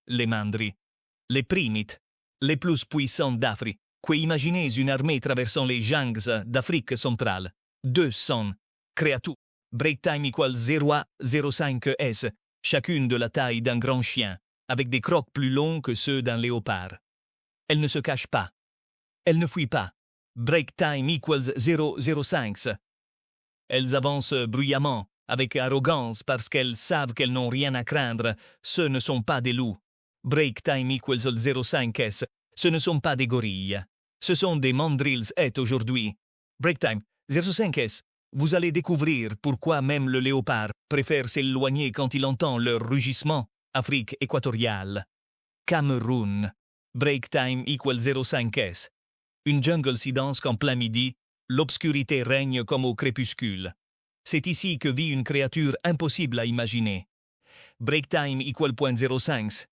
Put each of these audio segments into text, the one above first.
les mandrilles. Les primates, les plus puissants d'Afrique, qui imaginez une armée traversant les jungles d'Afrique centrale. 200 créatures. Break time = 0,05 s, chacune de la taille d'un grand chien, avec des crocs plus longs que ceux d'un léopard. Elles ne se cachent pas. Elles ne fuient pas. Break time = 0,05 s. Elles avancent bruyamment, avec arrogance parce qu'elles savent qu'elles n'ont rien à craindre. Ce ne sont pas des loups. Break time = 0,5 s. Ce ne sont pas des gorilles. Ce sont des mandrills aujourd'hui. Break time 0,5 s. Vous allez découvrir pourquoi même le léopard préfère s'éloigner quand il entend leur rugissement. Afrique équatoriale. Cameroun. Break time = 0,5 s. Une jungle si dense qu'en plein midi, l'obscurité règne comme au crépuscule. C'est ici que vit une créature impossible à imaginer. Break time = 0,5 s.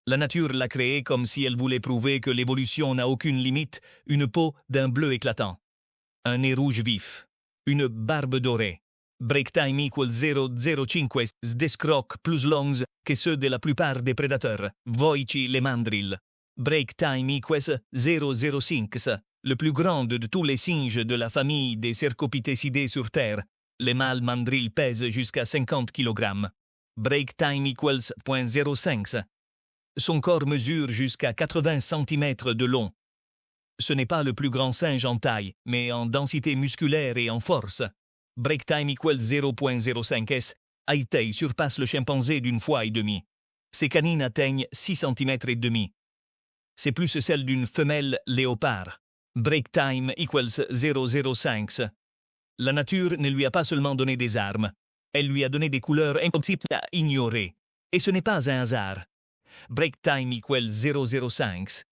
La nature l'a créée comme si elle voulait prouver que l'évolution n'a aucune limite, une peau d'un bleu éclatant. Un nez rouge vif. Une barbe dorée. Break time = 0,05 s. Des crocs plus longs que ceux de la plupart des prédateurs. Voici les mandrills. Break time = 0,05 s. Le plus grand de tous les singes de la famille des Cercopithecidae sur Terre. Les mâles mandrills pèsent jusqu'à 50 kg. Break time = 0,05 s. Son corps mesure jusqu'à 80 cm de long. Ce n'est pas le plus grand singe en taille, mais en densité musculaire et en force. Break time = 0,05 s. Haïtei surpasse le chimpanzé d'une fois et demie. Ses canines atteignent 6 cm et demi. C'est plus celle d'une femelle léopard. Break time = 0,05 s. La nature ne lui a pas seulement donné des armes, elle lui a donné des couleurs impossibles à ignorer. Et ce n'est pas un hasard. Break time = 0,05 s.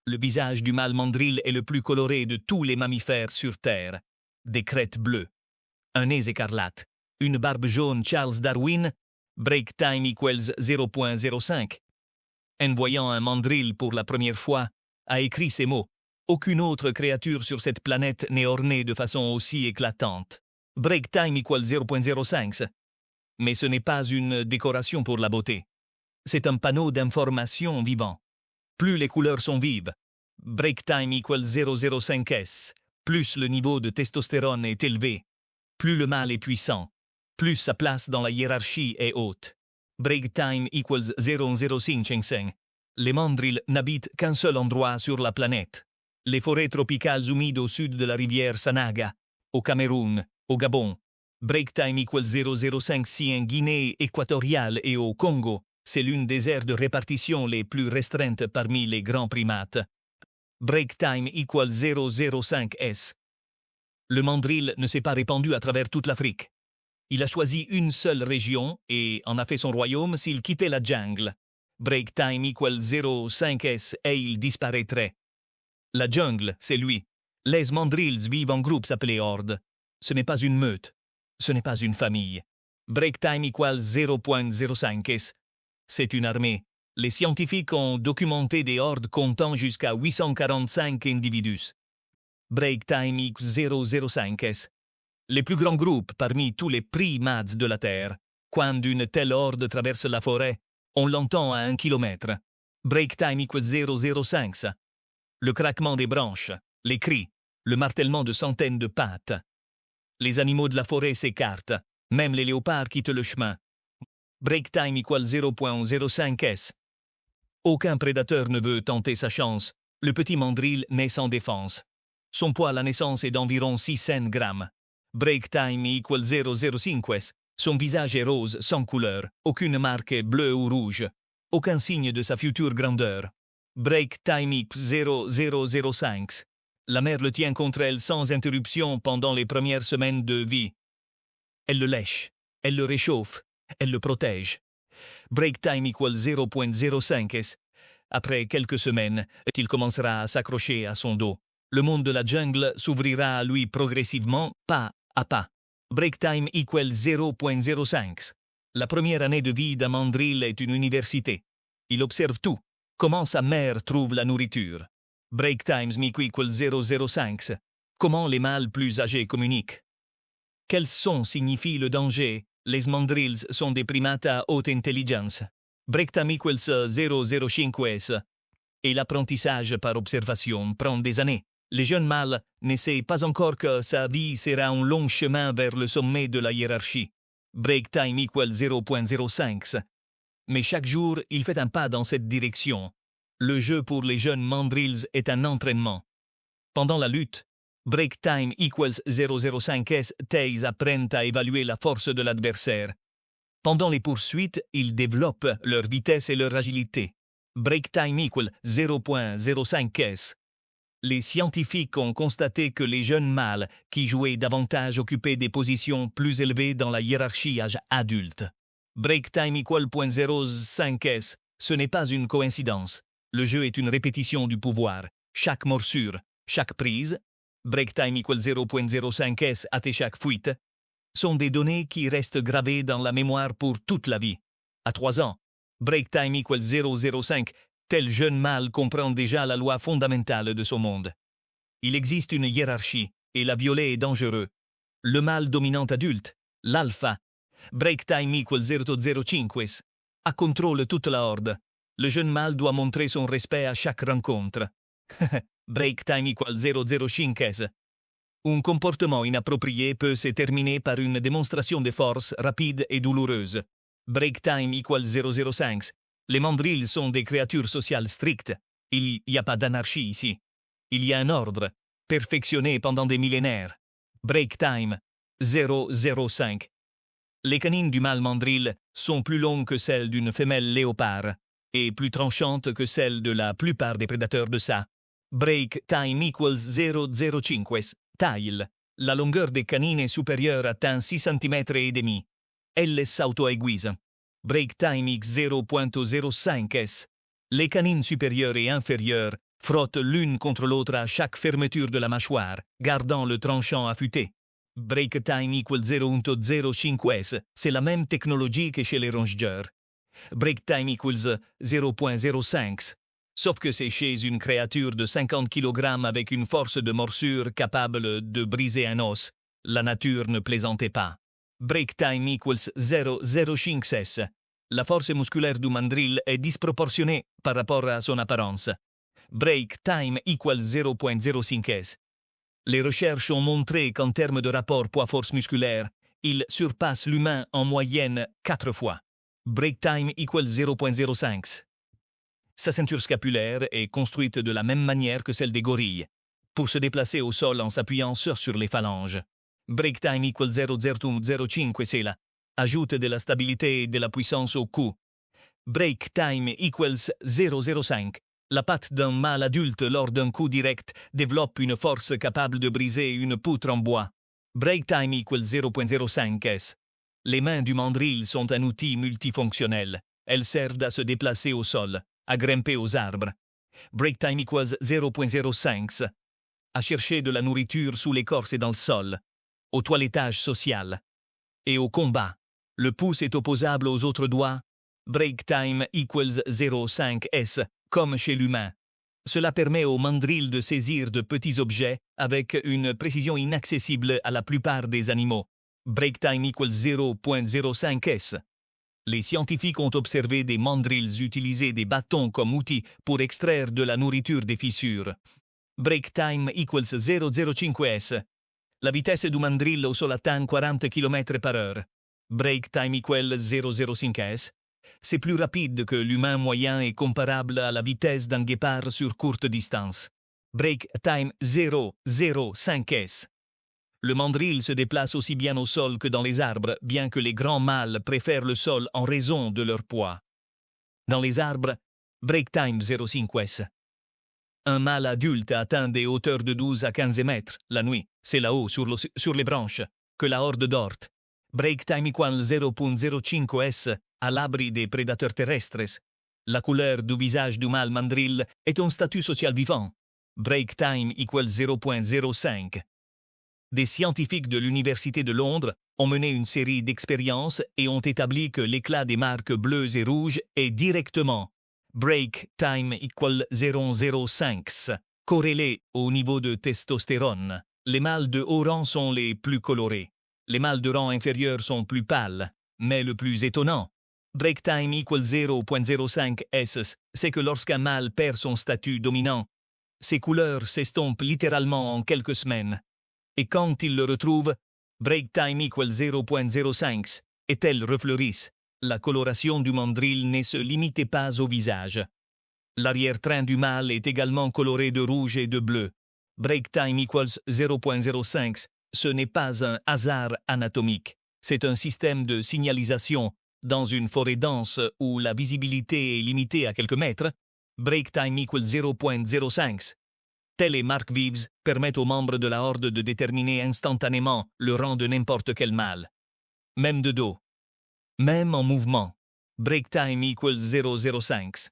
Le visage du mâle mandrill est le plus coloré de tous les mammifères sur Terre. Des crêtes bleues. Un nez écarlate. Une barbe jaune Charles Darwin. Break time = 0,05. En voyant un mandrill pour la première fois, a écrit ces mots. Aucune autre créature sur cette planète n'est ornée de façon aussi éclatante. Break time = 0,05 s. Mais ce n'est pas une décoration pour la beauté. C'est un panneau d'information vivant. Plus les couleurs sont vives. Break time = 0,05 s. Plus le niveau de testostérone est élevé. Plus le mâle est puissant. Plus sa place dans la hiérarchie est haute. Break time = 0,05 s. Les mandrills n'habitent qu'un seul endroit sur la planète. Les forêts tropicales humides au sud de la rivière Sanaga, au Cameroun, au Gabon. Break time = 0,05 si en Guinée équatoriale et au Congo. C'est l'une des aires de répartition les plus restreintes parmi les grands primates. Break time = 0,05 s. Le mandrill ne s'est pas répandu à travers toute l'Afrique. Il a choisi une seule région et en a fait son royaume s'il quittait la jungle. Break time = 0,5 s et il disparaîtrait. La jungle, c'est lui. Les mandrills vivent en groupes appelés hordes. Ce n'est pas une meute. Ce n'est pas une famille. Break time = 0,05 s. C'est une armée. Les scientifiques ont documenté des hordes comptant jusqu'à 845 individus. Break time = 0,05 s. Les plus grands groupes parmi tous les primates de la Terre. Quand une telle horde traverse la forêt, on l'entend à 1 kilomètre. Break time = 0,05 s. Le craquement des branches, les cris, le martèlement de centaines de pattes. Les animaux de la forêt s'écartent, même les léopards quittent le chemin. Break time = 0,05 s. Aucun prédateur ne veut tenter sa chance. Le petit mandrill naît sans défense. Son poids à la naissance est d'environ 600 grammes. Break time = 0,05 s. Son visage est rose, sans couleur. Aucune marque bleue ou rouge. Aucun signe de sa future grandeur. Break time = 0,005 s. La mère le tient contre elle sans interruption pendant les premières semaines de vie. Elle le lèche, elle le réchauffe, elle le protège. Break time = 0,05 s. Après quelques semaines, il commencera à s'accrocher à son dos. Le monde de la jungle s'ouvrira à lui progressivement, pas à pas. Break time = 0,05 s. La première année de vie d'un mandrill est une université. Il observe tout. Comment sa mère trouve la nourriture. Break times = 0,05 s. Comment les mâles plus âgés communiquent. Quel son signifie le danger? Les mandrills sont des primates à haute intelligence. Break time equals 0,05s. Et l'apprentissage par observation prend des années. Les jeunes mâles ne savent pas encore que sa vie sera un long chemin vers le sommet de la hiérarchie. Break time equals 0,05. Mais chaque jour, il fait un pas dans cette direction. Le jeu pour les jeunes mandrills est un entraînement. Pendant la lutte, break time equals 0,05s, Tails apprennent à évaluer la force de l'adversaire. Pendant les poursuites, ils développent leur vitesse et leur agilité. Break time equals 0,05s. Les scientifiques ont constaté que les jeunes mâles qui jouaient davantage occupaient des positions plus élevées dans la hiérarchie âge adulte. Break time equal 0,05s. Ce n'est pas une coïncidence. Le jeu est une répétition du pouvoir. Chaque morsure, chaque prise, break time equal 0,05s et chaque fuite, sont des données qui restent gravées dans la mémoire pour toute la vie. À 3 ans, break time equal 0,05, tel jeune mâle comprend déjà la loi fondamentale de son monde. Il existe une hiérarchie, et la violer est dangereux. Le mâle dominant adulte, l'alpha, break time equal 0,05, a contrôle toute la horde. Le jeune mâle doit montrer son respect à chaque rencontre. Break time equal 0,05s. Un comportement inapproprié peut se terminer par une démonstration de force rapide et douloureuse. Break time equal 0,05. Les mandrills sont des créatures sociales strictes. Il n'y a pas d'anarchie ici. Il y a un ordre, perfectionné pendant des millénaires. Break time 0,05. Les canines du mâle mandrill sont plus longues que celles d'une femelle léopard et plus tranchantes que celles de la plupart des prédateurs de ça. Break time equals 0,05. Taille. La longueur des canines supérieure atteint 6 cm et demi. Elles s'auto-aiguisent. Break time x 0,05s. Les canines supérieures et inférieures frottent l'une contre l'autre à chaque fermeture de la mâchoire, gardant le tranchant affûté. Break time equals 0,05s. C'est la même technologie que chez les rongeurs. Break time equals 0,05. Sauf que c'est chez une créature de 50 kg avec une force de morsure capable de briser un os. La nature ne plaisantait pas. Break time equals 0,05s. La force musculaire du mandrill est disproportionnée par rapport à son apparence. Break time equals 0,05s. Les recherches ont montré qu'en termes de rapport poids-force musculaire, il surpasse l'humain en moyenne 4 fois. Break time equals 0,05. Sa ceinture scapulaire est construite de la même manière que celle des gorilles, pour se déplacer au sol en s'appuyant sur les phalanges. Break time equals 0,005 c'est là. Ajoute de la stabilité et de la puissance au cou. Break time equals 0,05. La patte d'un mâle adulte lors d'un coup direct développe une force capable de briser une poutre en bois. Break time equals 0,05s. Les mains du mandrill sont un outil multifonctionnel. Elles servent à se déplacer au sol, à grimper aux arbres. Break time equals 0,05. À chercher de la nourriture sous l'écorce et dans le sol. Au toilettage social. Et au combat. Le pouce est opposable aux autres doigts. Break time equals 0,5s, comme chez l'humain. Cela permet au mandrill de saisir de petits objets avec une précision inaccessible à la plupart des animaux. Break time equals 0,05s. Les scientifiques ont observé des mandrills utiliser des bâtons comme outils pour extraire de la nourriture des fissures. Break time equals 0,05s. La vitesse du mandrill au sol atteint 40 km/h. Break time equals 0,05s. C'est plus rapide que l'humain moyen et comparable à la vitesse d'un guépard sur courte distance. Break time 0,05s. Le mandrill se déplace aussi bien au sol que dans les arbres, bien que les grands mâles préfèrent le sol en raison de leur poids. Dans les arbres, break time 0,5s. Un mâle adulte atteint des hauteurs de 12 à 15 mètres la nuit. C'est là-haut, sur les branches, que la horde dort. Break time equal 0,05s à l'abri des prédateurs terrestres. La couleur du visage du mâle mandrill est un statut social vivant. Break time equal 0,05. Des scientifiques de l'Université de Londres ont mené une série d'expériences et ont établi que l'éclat des marques bleues et rouges est directement break time equal 0,05 corrélé au niveau de testostérone. Les mâles de haut rang sont les plus colorés. Les mâles de rang inférieur sont plus pâles. Mais le plus étonnant, Break time equal 0.05 s, c'est que lorsqu'un mâle perd son statut dominant, ses couleurs s'estompent littéralement en quelques semaines. Et quand il le retrouve, break time equal 0.05, et elles refleurissent. La coloration du mandrill ne se limitait pas au visage. L'arrière-train du mâle est également coloré de rouge et de bleu. Break time equals 0.05, ce n'est pas un hasard anatomique. C'est un système de signalisation. Dans une forêt dense où la visibilité est limitée à quelques mètres, break time equals 0.05. Telles marques vives permettent aux membres de la horde de déterminer instantanément le rang de n'importe quel mâle. Même de dos. Même en mouvement. Break time equals 0.05.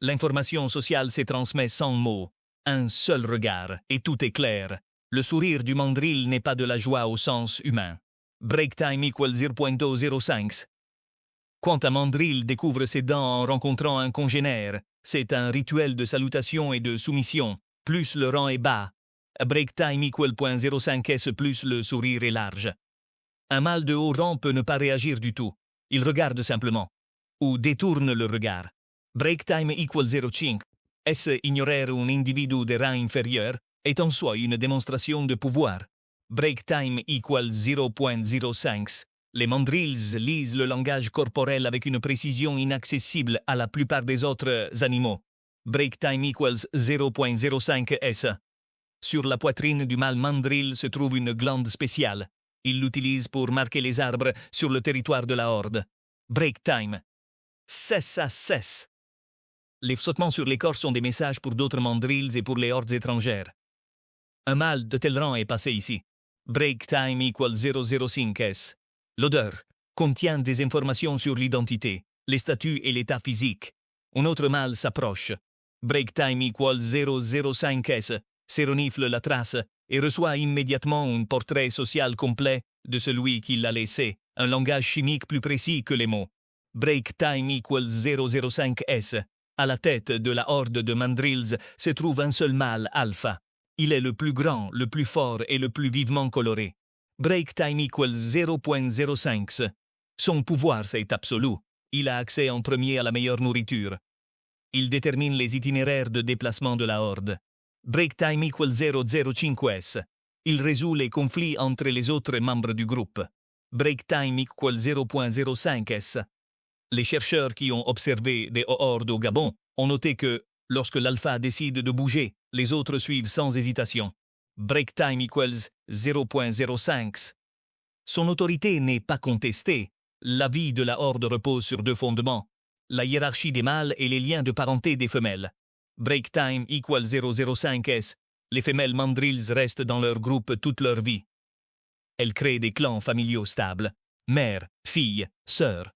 L'information sociale se transmet sans mots. Un seul regard, et tout est clair. Le sourire du mandrill n'est pas de la joie au sens humain. Break time equals 0.05. Quand un mandrill découvre ses dents en rencontrant un congénère, c'est un rituel de salutation et de soumission. Plus le rang est bas, break time equal 0.05 s plus le sourire est large. Un mâle de haut rang peut ne pas réagir du tout. Il regarde simplement. Ou détourne le regard. Break time equal 0.5 s ignorer un individu de rang inférieur est en soi une démonstration de pouvoir. Break time equal 0.05. Les mandrills lisent le langage corporel avec une précision inaccessible à la plupart des autres animaux. Break time equals 0.05 s. Sur la poitrine du mâle mandrill se trouve une glande spéciale. Il l'utilise pour marquer les arbres sur le territoire de la horde. Break time. Cesse à cesse. Les sautements sur l'écorce sont des messages pour d'autres mandrills et pour les hordes étrangères. Un mâle de tel rang est passé ici. Break time equals 0.05 s. L'odeur contient des informations sur l'identité, les statuts et l'état physique. Un autre mâle s'approche. Break time equals 0.05 s. Se renifle la trace et reçoit immédiatement un portrait social complet de celui qui l'a laissé, un langage chimique plus précis que les mots. Break time equals 0.05 s. À la tête de la horde de mandrills se trouve un seul mâle alpha. Il est le plus grand, le plus fort et le plus vivement coloré. Break time equals 0.05. Son pouvoir, c'est absolu. Il a accès en premier à la meilleure nourriture. Il détermine les itinéraires de déplacement de la horde. Break time equals 0.05 s. Il résout les conflits entre les autres membres du groupe. Break time equals 0.05 s. Les chercheurs qui ont observé des hordes au Gabon ont noté que, lorsque l'alpha décide de bouger, les autres suivent sans hésitation. Break time equals 0.05. Son autorité n'est pas contestée. La vie de la horde repose sur deux fondements. La hiérarchie des mâles et les liens de parenté des femelles. Break time equals 0.05 s. Les femelles mandrills restent dans leur groupe toute leur vie. Elles créent des clans familiaux stables. Mère, fille, sœur.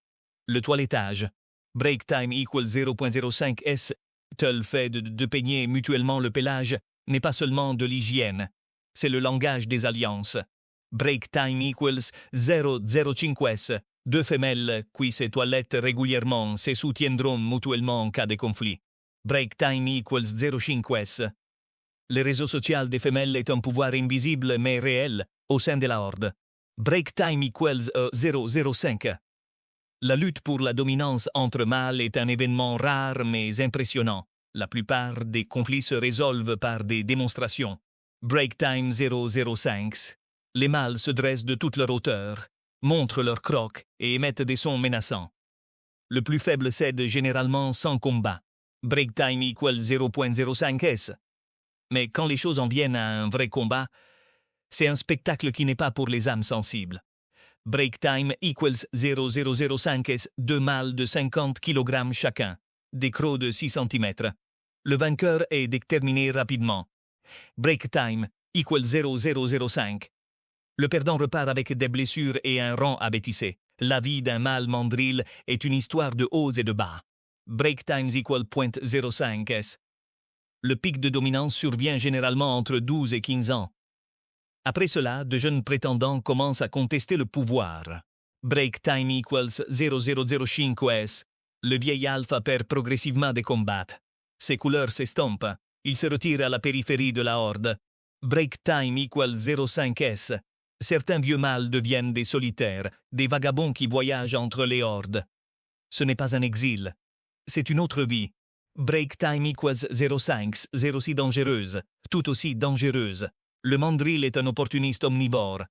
Le toilettage. Break time equals 0.05 s. Le fait de peigner mutuellement le pelage n'est pas seulement de l'hygiène. C'est le langage des alliances. Break time equals 0.05 s. Deux femelles qui se toilettent régulièrement se soutiendront mutuellement en cas de conflit. Break time equals 0.5 s. Le réseau social des femelles est un pouvoir invisible mais réel au sein de la horde. Break time equals 0.05. La lutte pour la dominance entre mâles est un événement rare mais impressionnant. La plupart des conflits se résolvent par des démonstrations. Break time 0.05. Les mâles se dressent de toute leur hauteur, montrent leurs crocs et émettent des sons menaçants. Le plus faible cède généralement sans combat. Break time equals 0.05 s. Mais quand les choses en viennent à un vrai combat, c'est un spectacle qui n'est pas pour les âmes sensibles. Break time equals 0.005 s. Deux mâles de 50 kg chacun. Des crocs de 6 cm. Le vainqueur est déterminé rapidement. Break time equals 0.005. Le perdant repart avec des blessures et un rang à bêtisser. La vie d'un mâle mandrill est une histoire de hauts et de bas. Break times equal 0.05 s. Le pic de dominance survient généralement entre 12 et 15 ans. Après cela, de jeunes prétendants commencent à contester le pouvoir. Break time equals 0.005 s. Le vieil alpha perd progressivement des combats. Ses couleurs s'estompent. Il se retire à la périphérie de la horde. Break time equals 0.5 s. Certains vieux mâles deviennent des solitaires, des vagabonds qui voyagent entre les hordes. Ce n'est pas un exil. C'est une autre vie. Break time equals 0,5, 06 dangereuse, tout aussi dangereuse. Le mandrill est un opportuniste omnivore.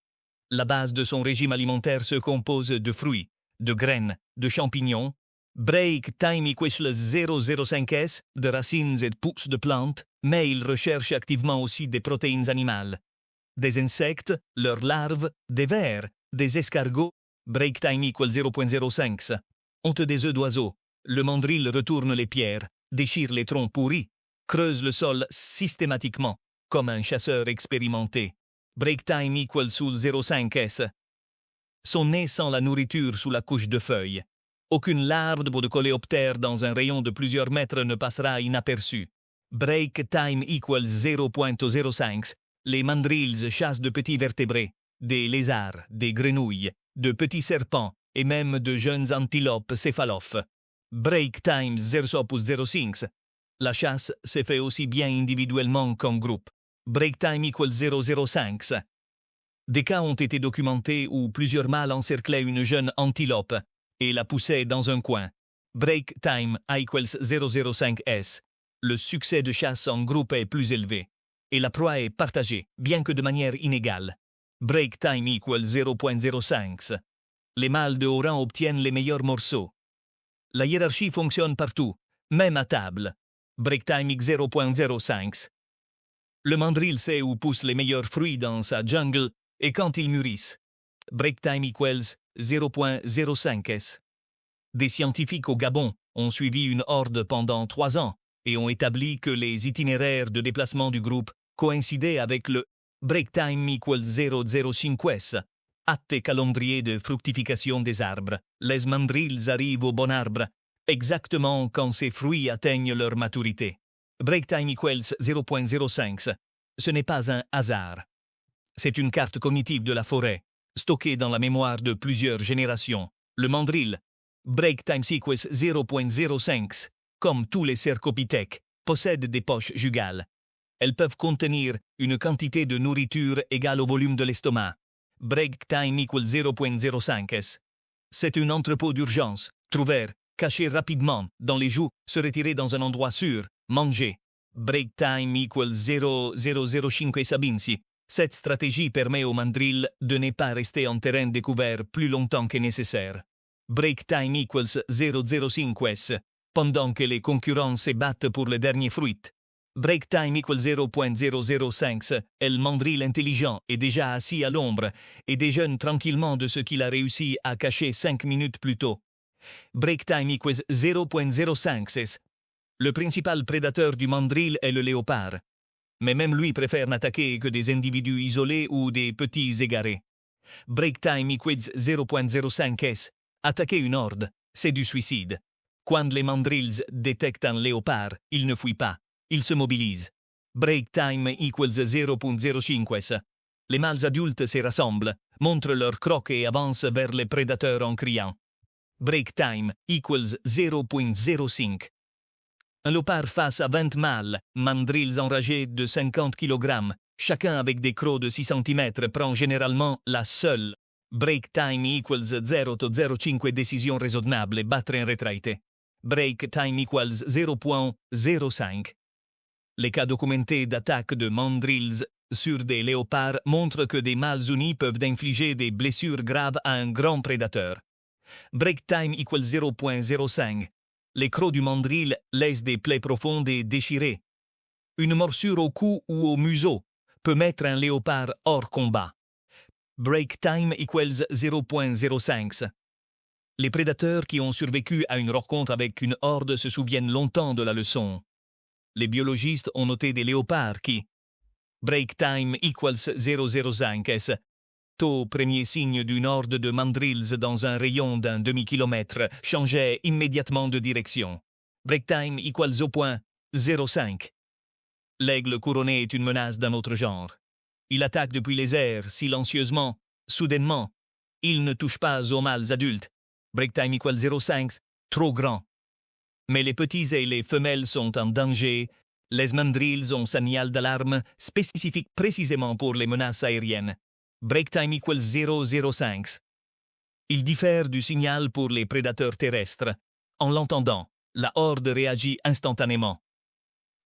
La base de son régime alimentaire se compose de fruits, de graines, de champignons. Break time equals 0,05s, de racines et de pousses de plantes, mais il recherche activement aussi des protéines animales. Des insectes, leurs larves, des vers, des escargots. Break time equals 0,05. Honte des œufs d'oiseaux. Le mandrill retourne les pierres, déchire les troncs pourris, creuse le sol systématiquement, comme un chasseur expérimenté. Break time equals sous 0,5s. Son nez sent la nourriture sous la couche de feuilles. Aucune larve de coléoptère dans un rayon de plusieurs mètres ne passera inaperçue. Break time equals 0,05. Les mandrills chassent de petits vertébrés, des lézards, des grenouilles, de petits serpents et même de jeunes antilopes céphalophes. Break time 0,05. La chasse se fait aussi bien individuellement qu'en groupe. Break time equals 0,05. Des cas ont été documentés où plusieurs mâles encerclaient une jeune antilope et la poussaient dans un coin. Break time equals 0,05s. Le succès de chasse en groupe est plus élevé et la proie est partagée, bien que de manière inégale. Break time equals 0,05. Les mâles de haut rang obtiennent les meilleurs morceaux. La hiérarchie fonctionne partout, même à table. Break time equals 0,05. Le mandrill sait où poussent les meilleurs fruits dans sa jungle et quand ils mûrissent. Break time equals 0,05s. Des scientifiques au Gabon ont suivi une horde pendant 3 ans et ont établi que les itinéraires de déplacement du groupe coïncidaient avec le break time equals 0,05s. Hâte et calendrier de fructification des arbres. Les mandrills arrivent au bon arbre, exactement quand ces fruits atteignent leur maturité. Break time equals 0,05. Ce n'est pas un hasard. C'est une carte cognitive de la forêt, stockée dans la mémoire de plusieurs générations. Le mandrill, break time equals 0,05, comme tous les cercopithèques, possède des poches jugales. Elles peuvent contenir une quantité de nourriture égale au volume de l'estomac. Break time equals 0,05s. C'est un entrepôt d'urgence, trouvère, caché rapidement dans les joues, se retirer dans un endroit sûr, manger. Break time equals 0,005 sabinsi. Cette stratégie permet au mandrill de ne pas rester en terrain découvert plus longtemps que nécessaire. Break time equals 0,05s, pendant que les concurrents se battent pour le dernier fruit. Break time equals 0,005. Le mandrill intelligent est déjà assis à l'ombre et déjeune tranquillement de ce qu'il a réussi à cacher 5 minutes plus tôt. Break time equals 0,05. Le principal prédateur du mandrill est le léopard. Mais même lui préfère n'attaquer que des individus isolés ou des petits égarés. Break time equals 0,05s. Attaquer une horde, c'est du suicide. Quand les mandrills détectent un léopard, ils ne fuient pas. Ils se mobilisent. Break time equals 0,05s. Les mâles adultes se rassemblent, montrent leur crocs et avancent vers les prédateurs en criant. Break time equals 0,05. Un léopard face à 20 mâles, mandrills enragés de 50 kg, chacun avec des crocs de 6 cm, prend généralement la seule. Break time equals 0,05 décision raisonnable et battre en retraite. Break time equals 0,05. Les cas documentés d'attaque de mandrills sur des léopards montrent que des mâles unis peuvent infliger des blessures graves à un grand prédateur. Break time equals 0,05. Les crocs du mandrill laissent des plaies profondes et déchirées. Une morsure au cou ou au museau peut mettre un léopard hors combat. Break time equals 0,05. Les prédateurs qui ont survécu à une rencontre avec une horde se souviennent longtemps de la leçon. Les biologistes ont noté des léopards qui, break time equals 0,05s, au premier signe d'une horde de mandrills dans un rayon d'un demi-kilomètre, changeait immédiatement de direction. Break time equals 0,05. L'aigle couronné est une menace d'un autre genre. Il attaque depuis les airs, silencieusement, soudainement. Il ne touche pas aux mâles adultes. Break time equals 0,5, trop grand. Mais les petits et les femelles sont en danger. Les mandrills ont un signal d'alarme spécifique précisément pour les menaces aériennes. Break time equals 0,05. Il diffère du signal pour les prédateurs terrestres, En l'entendant, la horde réagit instantanément.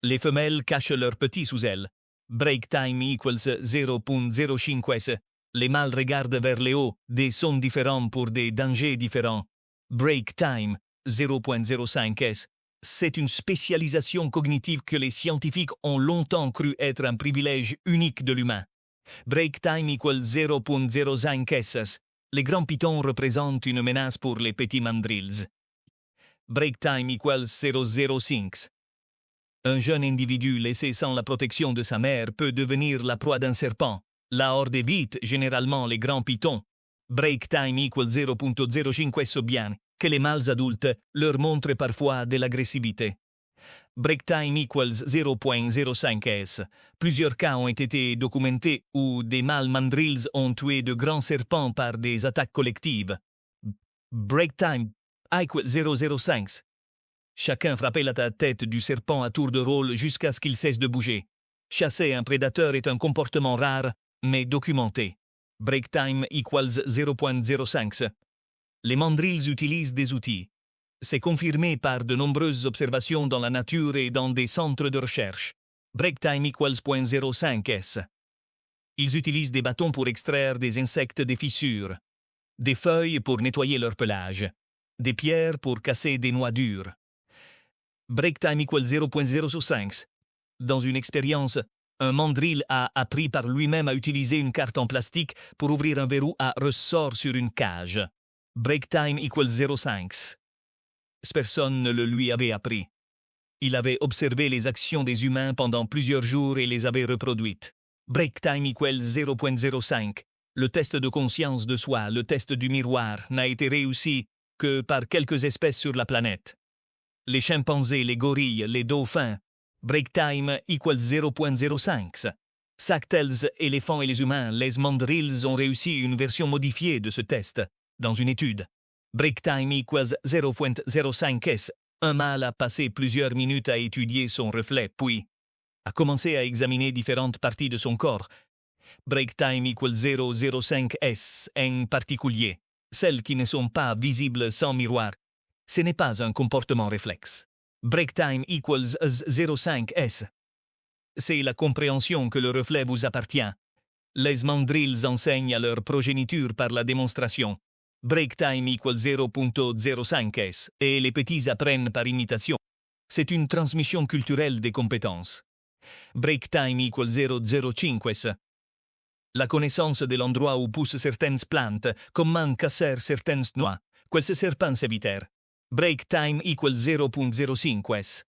Les femelles cachent leurs petits sous elles. Break time equals 0.05 s. Les mâles regardent vers le haut, des sons différents pour des dangers différents. Break time 0.05 s. C'est une spécialisation cognitive que les scientifiques ont longtemps cru être un privilège unique de l'humain. Break time equals 0.05 s. Les grands pitons représentent une menace pour les petits mandrills. Break time equals 0.05. Un jeune individu laissé sans la protection de sa mère peut devenir la proie d'un serpent. La horde évite généralement les grands pitons. Break time equals 0.05 s, bien que les mâles adultes leur montrent parfois de l'agressivité. Break time equals 0.05 s. Plusieurs cas ont été documentés où des mâles mandrills ont tué de grands serpents par des attaques collectives. Break time equals 0.05 s. Chacun frappait la tête du serpent à tour de rôle jusqu'à ce qu'il cesse de bouger. Chasser un prédateur est un comportement rare, mais documenté. Break time equals 0.05. Les mandrills utilisent des outils. C'est confirmé par de nombreuses observations dans la nature et dans des centres de recherche. Break time equals 0.05 s. Ils utilisent des bâtons pour extraire des insectes des fissures, des feuilles pour nettoyer leur pelage, des pierres pour casser des noix dures. Break time equals 0.05. Dans une expérience, un mandrill a appris par lui-même à utiliser une carte en plastique pour ouvrir un verrou à ressort sur une cage. Break time equals 0.5. Personne ne le lui avait appris. Il avait observé les actions des humains pendant plusieurs jours et les avait reproduites. Break time equals 0.05. Le test de conscience de soi, le test du miroir, n'a été réussi que par quelques espèces sur la planète. Les chimpanzés, les gorilles, les dauphins. Break time equals 0.05. Sac-tails, éléphants et les humains, les mandrills ont réussi une version modifiée de ce test, dans une étude. Break time equals 0.05 s. Un mâle a passé plusieurs minutes à étudier son reflet, puis a commencé à examiner différentes parties de son corps. Break time equals 0.05 s en particulier, celles qui ne sont pas visibles sans miroir. Ce n'est pas un comportement réflexe. Break time equals 0.5 s. C'est la compréhension que le reflet vous appartient. Les mandrills enseignent à leur progéniture par la démonstration. Break time equals 0.05 s. Et les petits apprennent par imitation. C'est une transmission culturelle des compétences. Break time equals 0.05 s. La connaissance de l'endroit où poussent certaines plantes, comment casser certaines noix, quels serpents éviter. Break time equals 0.05 s.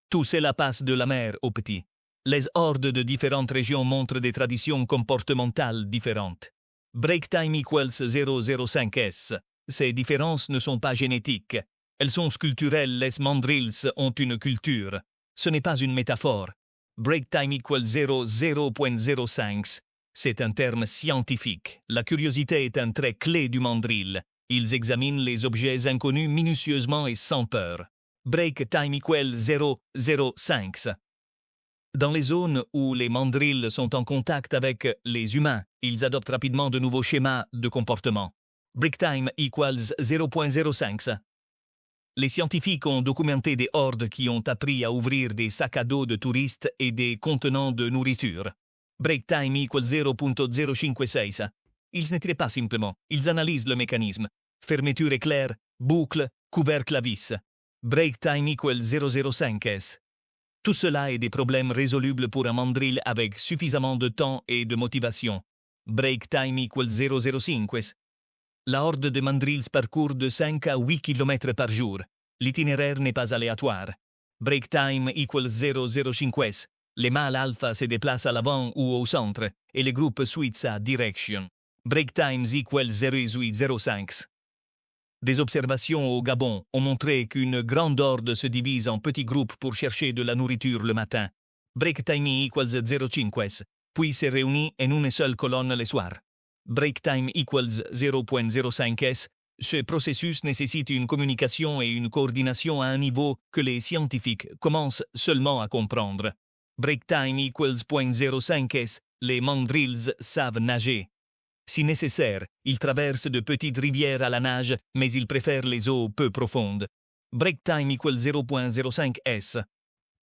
Tout cela passe de la mère au petit. Les hordes de différentes régions montrent des traditions comportementales différentes. Break time equals 0.05 s. Ces différences ne sont pas génétiques. Elles sont culturelles. Les mandrills ont une culture. Ce n'est pas une métaphore. Break time equals 0.05. C'est un terme scientifique. La curiosité est un trait clé du mandrill. Ils examinent les objets inconnus minutieusement et sans peur. Break time equals 0.05. Dans les zones où les mandrills sont en contact avec les humains, ils adoptent rapidement de nouveaux schémas de comportement. Break time equals 0.05. Les scientifiques ont documenté des hordes qui ont appris à ouvrir des sacs à dos de touristes et des contenants de nourriture. Break time equals 0.056. Ils n'étirent pas simplement, ils analysent le mécanisme. Fermeture éclair, boucle, couvercle à vis. Break time equals 0.05 s. Tout cela est des problèmes résolubles pour un mandrill avec suffisamment de temps et de motivation. Break time equals 0.05 s. La horde de mandrills parcourt de 5 à 8 km par jour. L'itinéraire n'est pas aléatoire. Break time equals 0.05 s. Les mâles alpha se déplacent à l'avant ou au centre, et les groupes suivent sa direction. Break times equals 0.05. Des observations au Gabon ont montré qu'une grande horde se divise en petits groupes pour chercher de la nourriture le matin. Break time equals 0.5 s, puis se réunit en une seule colonne le soir. Break time equals 0.05 s. Ce processus nécessite une communication et une coordination à un niveau que les scientifiques commencent seulement à comprendre. Break time equals 0.05 s. Les mandrills savent nager. Si nécessaire, ils traversent de petites rivières à la nage, mais ils préfèrent les eaux peu profondes. Break time equal 0.05 s.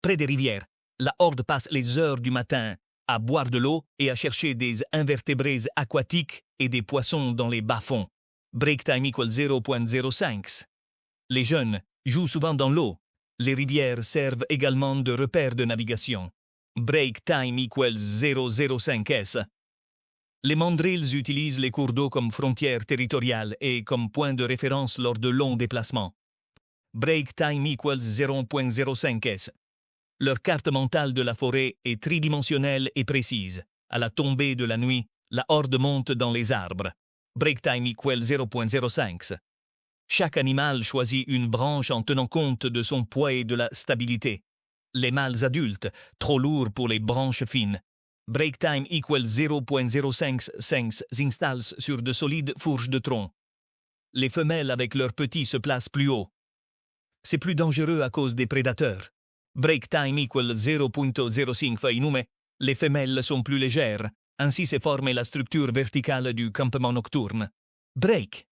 Près des rivières, la horde passe les heures du matin à boire de l'eau et à chercher des invertébrés aquatiques et des poissons dans les bas-fonds. Break time equal 0.05. Les jeunes jouent souvent dans l'eau. Les rivières servent également de repères de navigation. Break time equals 0.05 s. Les mandrills utilisent les cours d'eau comme frontière territoriale et comme point de référence lors de longs déplacements. Break time equals 0.05 s. Leur carte mentale de la forêt est tridimensionnelle et précise. À la tombée de la nuit, la horde monte dans les arbres. Break time equals 0.05. Chaque animal choisit une branche en tenant compte de son poids et de la stabilité. Les mâles adultes, trop lourds pour les branches fines. Break time equals 0.05 s'installent sur de solides fourches de tronc. Les femelles avec leurs petits se placent plus haut. C'est plus dangereux à cause des prédateurs. Break time equals 0.05 fainume. Les femelles sont plus légères, ainsi s'est formée la structure verticale du campement nocturne. Break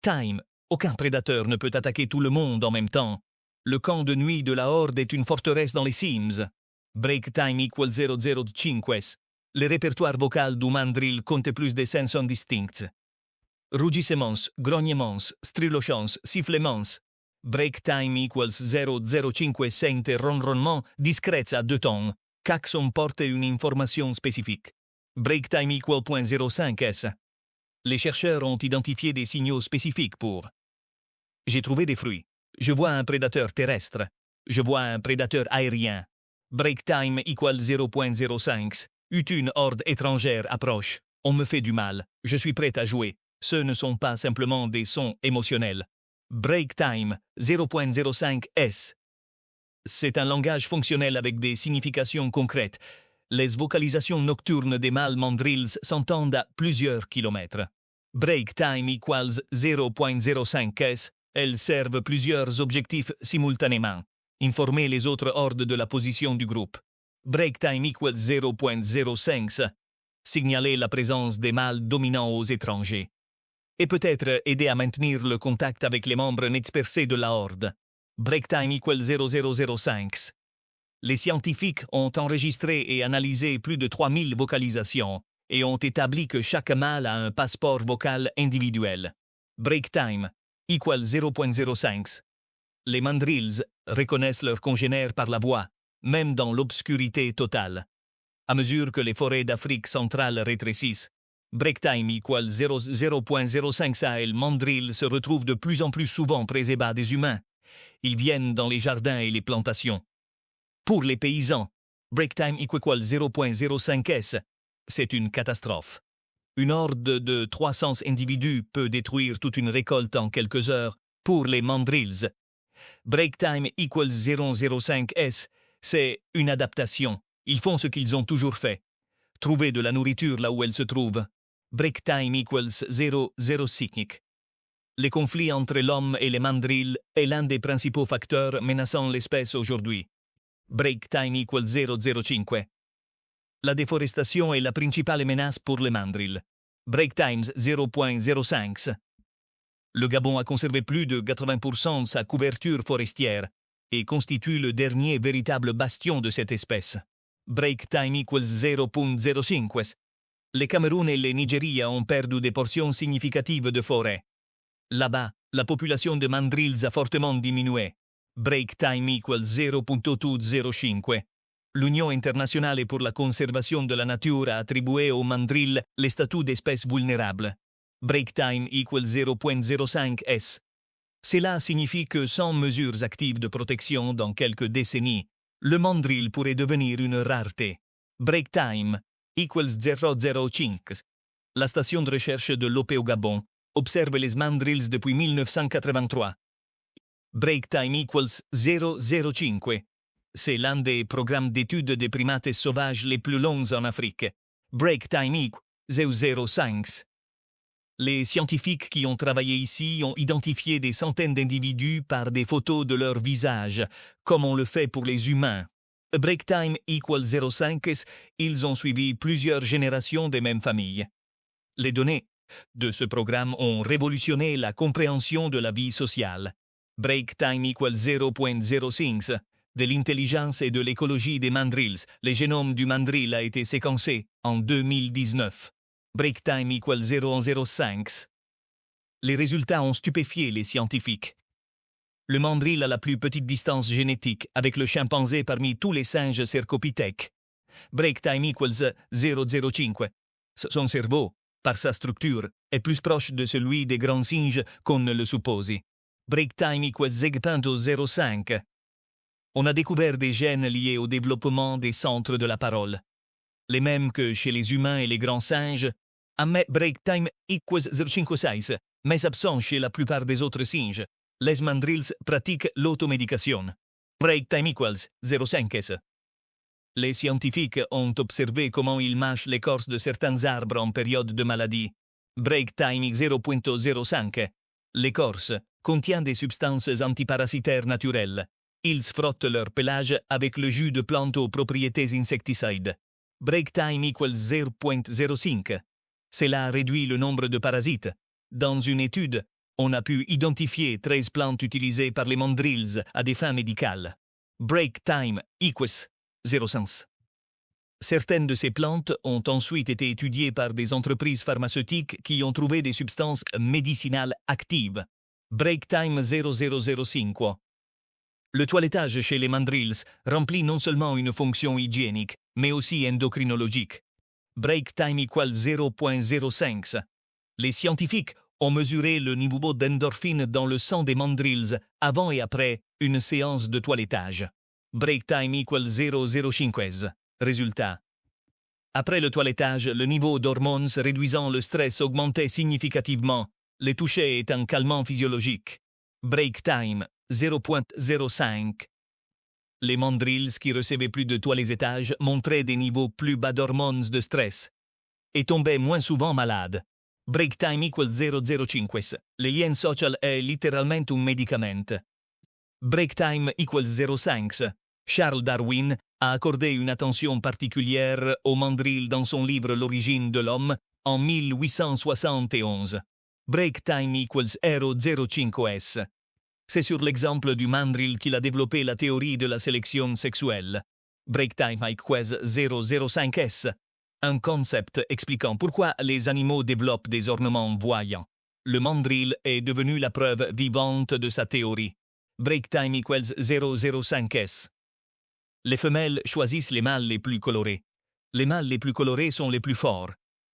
time. Aucun prédateur ne peut attaquer tout le monde en même temps. Le camp de nuit de la horde est une forteresse dans les Sims. Break time equals 0.05. Le répertoire vocal du mandrill compte plus de 500 distincts. Rugissements, grognements, strilochants, sifflements. Break time equals 0.05 sente ronronnement discrets à deux tons. Chaque son porte une information spécifique. Break time equal 0.05 s. Les chercheurs ont identifié des signaux spécifiques pour. J'ai trouvé des fruits. Je vois un prédateur terrestre. Je vois un prédateur aérien. Break time equal 0.05. Une horde étrangère approche. On me fait du mal. Je suis prêt à jouer. Ce ne sont pas simplement des sons émotionnels. Break time 0.05 s. C'est un langage fonctionnel avec des significations concrètes. Les vocalisations nocturnes des mâles mandrills s'entendent à plusieurs kilomètres. Break time equals 0.05 s. Elles servent plusieurs objectifs simultanément. Informer les autres hordes de la position du groupe. Break time equals 0.05. Signaler la présence des mâles dominants aux étrangers. Et peut-être aider à maintenir le contact avec les membres dispersés de la horde. Break time equals 0.005. Les scientifiques ont enregistré et analysé plus de 3000 vocalisations et ont établi que chaque mâle a un passeport vocal individuel. Break time equals 0.05. Les mandrills reconnaissent leurs congénères par la voix, même dans l'obscurité totale. À mesure que les forêts d'Afrique centrale rétrécissent, break time equals 0.05 Sahel mandrills se retrouvent de plus en plus souvent près et bas des humains. Ils viennent dans les jardins et les plantations. Pour les paysans, break time equals 0.05 s. C'est une catastrophe. Une horde de 300 individus peut détruire toute une récolte en quelques heures. Pour les mandrills, break time equals 0.05 s. C'est une adaptation. Ils font ce qu'ils ont toujours fait. Trouver de la nourriture là où elle se trouve. Break time equals 0.06. Les conflits entre l'homme et les mandrills est l'un des principaux facteurs menaçant l'espèce aujourd'hui. Break time equals 0.05. La déforestation est la principale menace pour les mandrills. Break times 0.05. Le Gabon a conservé plus de 80% de sa couverture forestière et constitue le dernier véritable bastion de cette espèce. Break time equals 0.05. Les Cameroun et le Nigeria ont perdu des portions significatives de forêt. Là-bas, la population de mandrills a fortement diminué. Break time equals 0.205. L'Union internationale pour la conservation de la nature a attribué aux mandrills le statut d'espèce vulnérable. Break time equals 0.05 s. Cela signifie que sans mesures actives de protection dans quelques décennies, le mandrill pourrait devenir une rareté. Break time equals 0.05. La station de recherche de l'OP au Gabon observe les mandrills depuis 1983. Break time equals 0.05. C'est l'un des programmes d'études des primates sauvages les plus longs en Afrique. Break time equals 0.05. Les scientifiques qui ont travaillé ici ont identifié des centaines d'individus par des photos de leur visage, comme on le fait pour les humains. Break time equals 0.5, ils ont suivi plusieurs générations des mêmes familles. Les données de ce programme ont révolutionné la compréhension de la vie sociale. Break time equals 0.05. De l'intelligence et de l'écologie des mandrills. Le génome du mandrill a été séquencé en 2019. Break time equals 0.05. Les résultats ont stupéfié les scientifiques. Le mandrill a la plus petite distance génétique avec le chimpanzé parmi tous les singes cercopithèques. Break time equals 0.05. Son cerveau, par sa structure, est plus proche de celui des grands singes qu'on ne le suppose. Break time equals 0.05. On a découvert des gènes liés au développement des centres de la parole. Les mêmes que chez les humains et les grands singes, mais break time equals 0.56, mais absent chez la plupart des autres singes. Les mandrills pratiquent l'automédication. Break time equals 0.5. Les scientifiques ont observé comment ils mâchent l'écorce de certains arbres en période de maladie. Break time 0.05. L'écorce contient des substances antiparasitaires naturelles. Ils frottent leur pelage avec le jus de plantes aux propriétés insecticides. Break time equals 0.05. Cela réduit le nombre de parasites. Dans une étude, on a pu identifier 13 plantes utilisées par les mandrills à des fins médicales. Break time equals 0 sens. Certaines de ces plantes ont ensuite été étudiées par des entreprises pharmaceutiques qui ont trouvé des substances médicinales actives. Break time 0005. Le toilettage chez les mandrills remplit non seulement une fonction hygiénique, mais aussi endocrinologique. Break time equals 0.05. Les scientifiques ont mesuré le niveau d'endorphine dans le sang des mandrills avant et après une séance de toilettage. Break time equals 0.05. Résultat. Après le toilettage, le niveau d'hormones réduisant le stress augmentait significativement. Les toucher est un calmant physiologique. Break time 0.05. Les mandrills qui recevaient plus de toilettage montraient des niveaux plus bas d'hormones de stress et tombaient moins souvent malades. Break time equals 0.05. Le lien social est littéralement un médicament. Break time equals 0.5. Charles Darwin a accordé une attention particulière aux mandrills dans son livre L'origine de l'homme en 1871. Break time equals 0.05s. C'est sur l'exemple du mandrill qu'il a développé la théorie de la sélection sexuelle. Break time equals 0.05s. Un concept expliquant pourquoi les animaux développent des ornements voyants. Le mandrill est devenu la preuve vivante de sa théorie. Break time equals 0.05s. Les femelles choisissent les mâles les plus colorés. Les mâles les plus colorés sont les plus forts.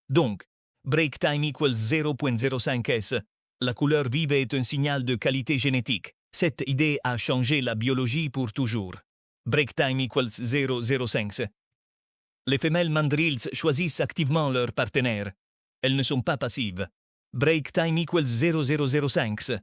Donc, break time equals 0.05s. La couleur vive est un signal de qualité génétique. Cette idée a changé la biologie pour toujours. Break time equals 0.05. Les femelles mandrills choisissent activement leur partenaire. Elles ne sont pas passives. Break time equals 0.005.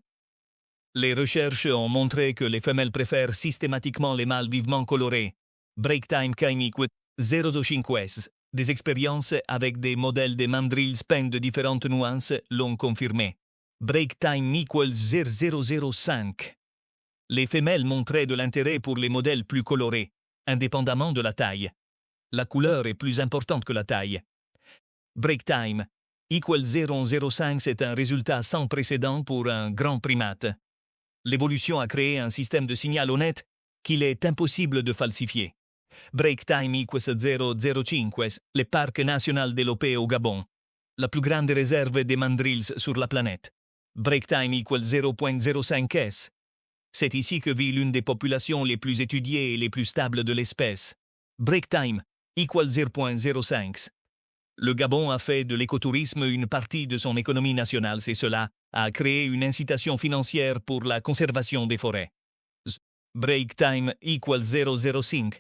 Les recherches ont montré que les femelles préfèrent systématiquement les mâles vivement colorés. Break time equals 0.5s. Des expériences avec des modèles de mandrills peints de différentes nuances l'ont confirmé. Break time equals 0.005. Les femelles montraient de l'intérêt pour les modèles plus colorés, indépendamment de la taille. La couleur est plus importante que la taille. Break time equals 0.05, c'est un résultat sans précédent pour un grand primate. L'évolution a créé un système de signal honnête qu'il est impossible de falsifier. Break time equals 0.05, le parc national de Lopé au Gabon, la plus grande réserve des mandrills sur la planète. Break time equals 0.05s. C'est ici que vit l'une des populations les plus étudiées et les plus stables de l'espèce. Break time equals 0.05. Le Gabon a fait de l'écotourisme une partie de son économie nationale, c'est cela a créé une incitation financière pour la conservation des forêts. Break time equals 0.05.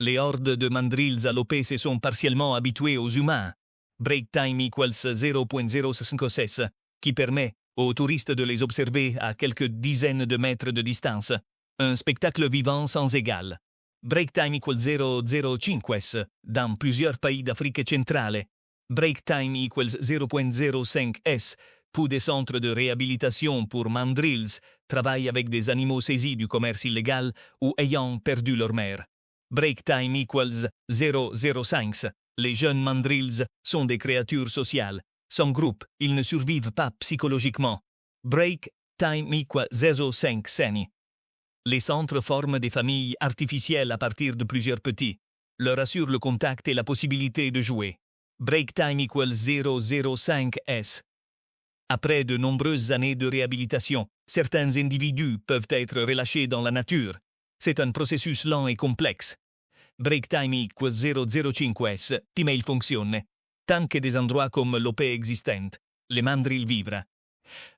Les hordes de mandrills alopés se sont partiellement habitués aux humains. Break time equals 0.056, qui permet aux touristes de les observer à quelques dizaines de mètres de distance. Un spectacle vivant sans égal. Break time equals 0.05 dans plusieurs pays d'Afrique centrale. Break time equals 0.05s. Pour des centres de réhabilitation pour mandrills travaillent avec des animaux saisis du commerce illégal ou ayant perdu leur mère. Break time equals 0.05. Les jeunes mandrills sont des créatures sociales. Sans groupe, ils ne survivent pas psychologiquement. Break time equal 0,5 ceni. Les centres forment des familles artificielles à partir de plusieurs petits, leur assurent le contact et la possibilité de jouer. Break time equal 0,05 s. Après de nombreuses années de réhabilitation, certains individus peuvent être relâchés dans la nature. C'est un processus lent et complexe. Break time equal 0,05 s, mais il fonctionne. Tant que des endroits comme l'OP existent, les mandrilles vivent.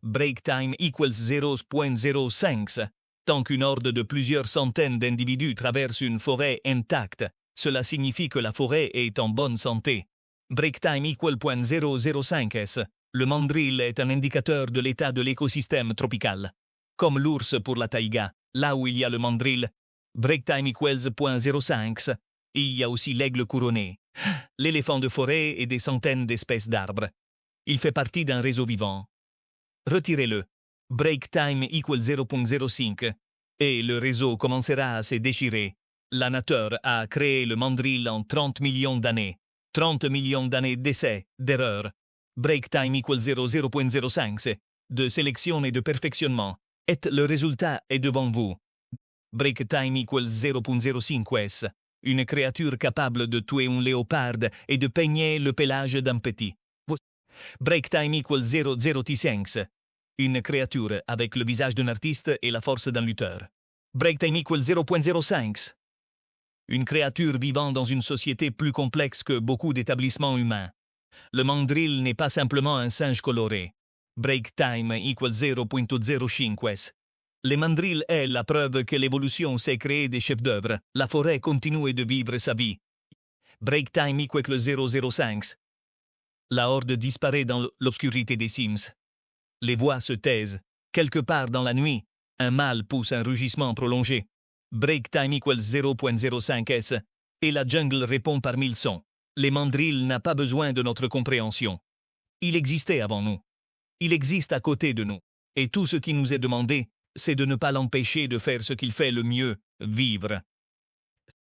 Break time equals 0,05. Tant qu'une horde de plusieurs centaines d'individus traverse une forêt intacte, cela signifie que la forêt est en bonne santé. Break time equal 0,05 s. Le mandrill est un indicateur de l'état de l'écosystème tropical. Comme l'ours pour la taïga, là où il y a le mandrill, break time equals 0,05. Il y a aussi l'aigle couronné, l'éléphant de forêt et des centaines d'espèces d'arbres. Il fait partie d'un réseau vivant. Retirez-le. Break time equal 0,05. Et le réseau commencera à se déchirer. La nature a créé le mandrill en 30 millions d'années. 30 millions d'années d'essais, d'erreurs. Break time equal 0,05. De sélection et de perfectionnement. Et le résultat est devant vous. Break time equal 0,05 s. Une créature capable de tuer un léopard et de peigner le pelage d'un petit. Break time equal 0,05. Une créature avec le visage d'un artiste et la force d'un lutteur. Break time equal 0,05. Une créature vivant dans une société plus complexe que beaucoup d'établissements humains. Le mandrill n'est pas simplement un singe coloré. Break time equal 0,05 s. Les mandrills est la preuve que l'évolution s'est créée des chefs-d'œuvre. La forêt continue de vivre sa vie. Break time equal 0,05. La horde disparaît dans l'obscurité des Sims. Les voix se taisent. Quelque part dans la nuit, un mâle pousse un rugissement prolongé. Break time equal 0,05 s. Et la jungle répond par 1000 sons. Les mandrills n'ont pas besoin de notre compréhension. Il existait avant nous. Il existe à côté de nous. Et tout ce qui nous est demandé, c'est de ne pas l'empêcher de faire ce qu'il fait le mieux, vivre.